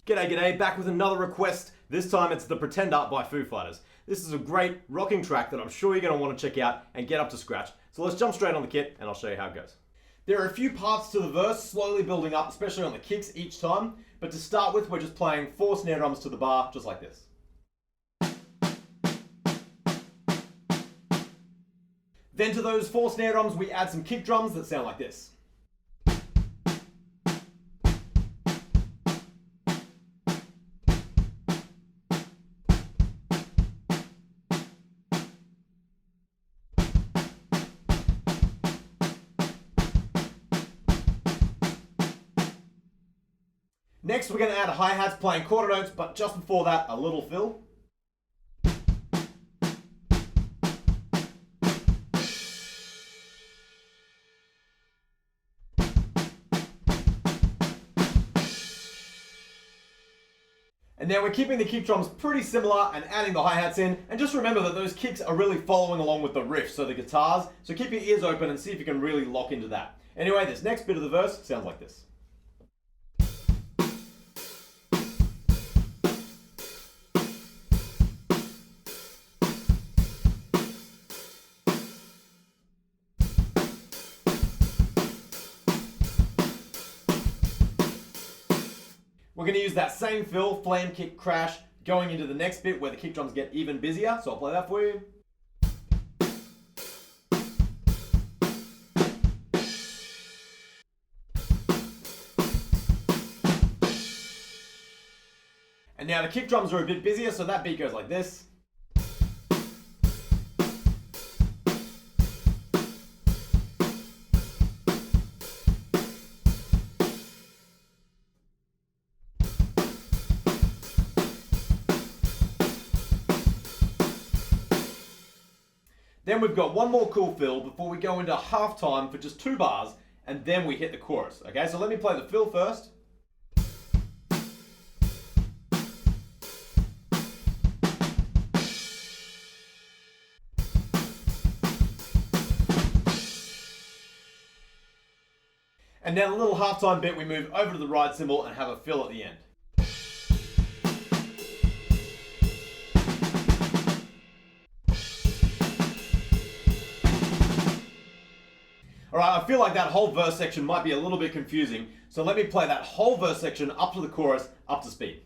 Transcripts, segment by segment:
G'day, g'day, back with another request. This time it's The Pretender by Foo Fighters. This is a great rocking track that I'm sure you're going to want to check out and get up to scratch. So let's jump straight on the kit and I'll show you how it goes. There are a few parts to the verse, slowly building up, especially on the kicks each time. But to start with, we're just playing 4 snare drums to the bar, just like this. Then to those 4 snare drums, we add some kick drums that sound like this. Next, we're going to add hi-hats playing quarter notes, but just before that, a little fill. And now we're keeping the kick drums pretty similar and adding the hi-hats in. And just remember that those kicks are really following along with the riff, so the guitars. So keep your ears open and see if you can really lock into that. Anyway, this next bit of the verse sounds like this. We're going to use that same fill, flame, kick, crash, going into the next bit where the kick drums get even busier, so I'll play that for you. And now the kick drums are a bit busier, so that beat goes like this. Then we've got one more cool fill before we go into halftime for just 2 bars, and then we hit the chorus. Okay, so let me play the fill first. And now the little halftime bit, we move over to the ride cymbal and have a fill at the end. Alright, I feel like that whole verse section might be a little bit confusing, so let me play that whole verse section up to the chorus, up to speed.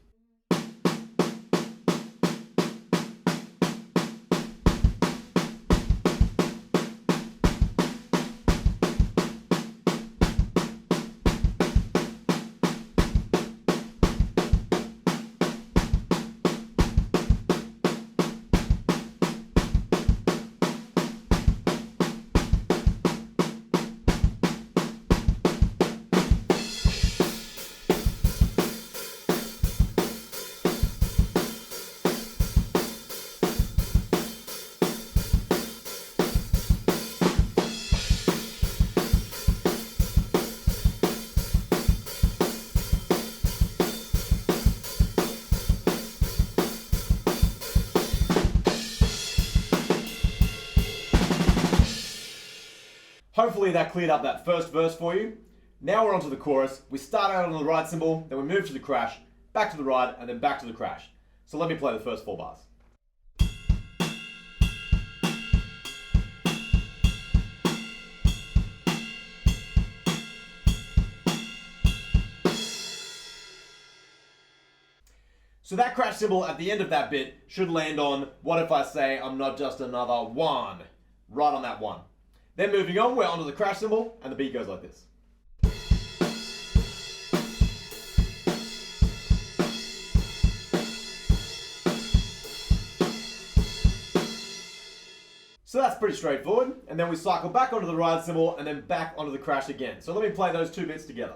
Hopefully that cleared up that first verse for you. Now we're on to the chorus. We start out on the ride cymbal, then we move to the crash, back to the ride, and then back to the crash. So let me play the first 4 bars. So that crash cymbal at the end of that bit should land on, what if I say I'm not just another one? Right on that 1. Then moving on, we're onto the crash cymbal, and the beat goes like this. So that's pretty straightforward, and then we cycle back onto the ride cymbal, and then back onto the crash again. So let me play those 2 bits together.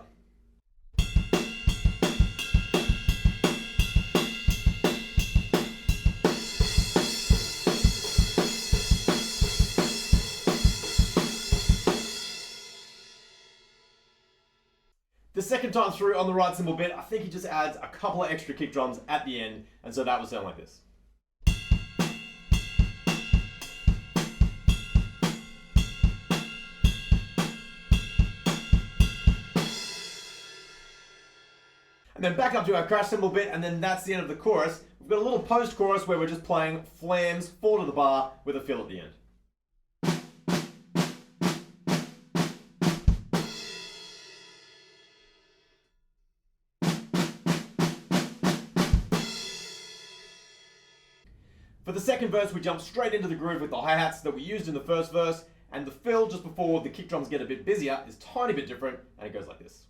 The second time through on the ride cymbal bit, I think he just adds a couple of extra kick drums at the end, and so that would sound like this. And then back up to our crash cymbal bit, and then that's the end of the chorus. We've got a little post-chorus where we're just playing flams, 4 to the bar, with a fill at the end. For the second verse, we jump straight into the groove with the hi-hats that we used in the first verse, and the fill just before the kick drums get a bit busier is a tiny bit different, and it goes like this.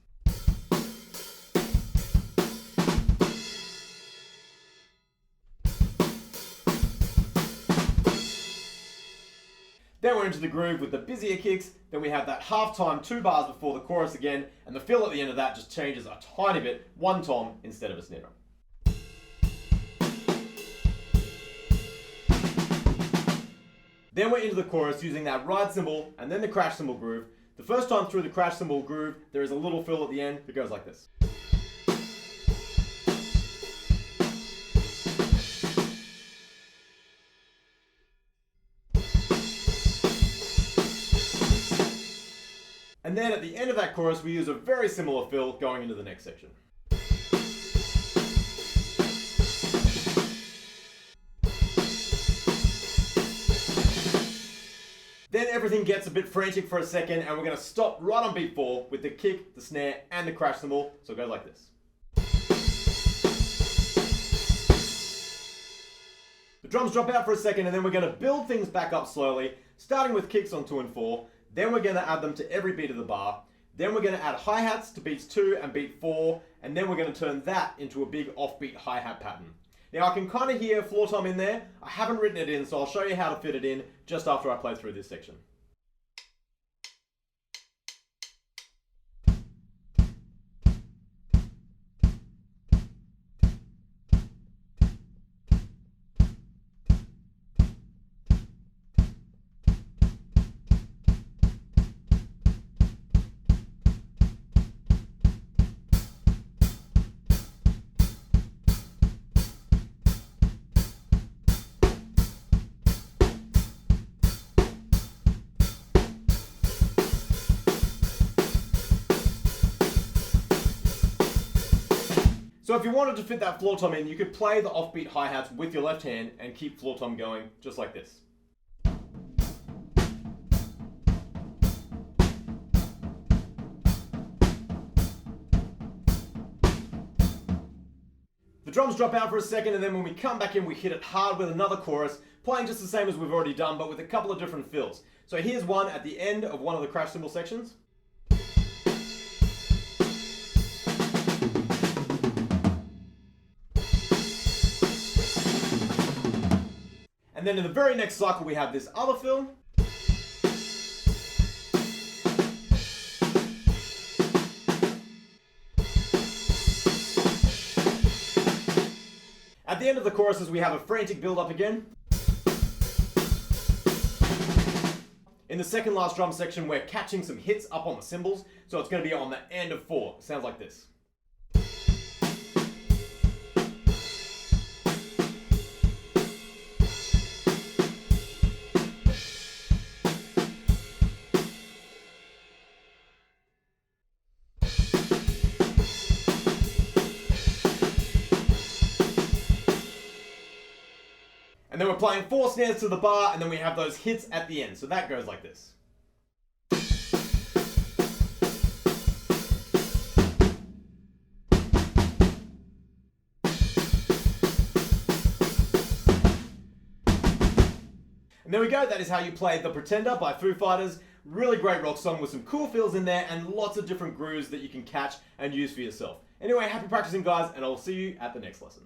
Then we're into the groove with the busier kicks, then we have that half time 2 bars before the chorus again, and the fill at the end of that just changes a tiny bit, 1 tom instead of a snare drum. Then we're into the chorus using that ride cymbal and then the crash cymbal groove. The first time through the crash cymbal groove, there is a little fill at the end that goes like this. And then at the end of that chorus, we use a very similar fill going into the next section. Then everything gets a bit frantic for a second, and we're going to stop right on beat 4 with the kick, the snare, and the crash cymbal. So it goes like this. The drums drop out for a second, and then we're going to build things back up slowly, starting with kicks on 2 and 4. Then we're going to add them to every beat of the bar. Then we're going to add hi-hats to beats 2 and beat 4, and then we're going to turn that into a big offbeat hi-hat pattern. Now I can kind of hear floor tom in there. I haven't written it in, so I'll show you how to fit it in just after I play through this section. So if you wanted to fit that floor tom in, you could play the offbeat hi-hats with your left hand and keep floor tom going just like this. The drums drop out for a second, and then when we come back in, we hit it hard with another chorus, playing just the same as we've already done, but with a couple of different fills. So here's one at the end of one of the crash cymbal sections. And then in the very next cycle, we have this other fill. At the end of the choruses, we have a frantic build-up again. In the second last drum section, we're catching some hits up on the cymbals, so it's going to be on the end of 4. It sounds like this. And then we're playing 4 snares to the bar, and then we have those hits at the end. So that goes like this. And there we go. That is how you play The Pretender by Foo Fighters. Really great rock song with some cool feels in there and lots of different grooves that you can catch and use for yourself. Anyway, happy practicing, guys, and I'll see you at the next lesson.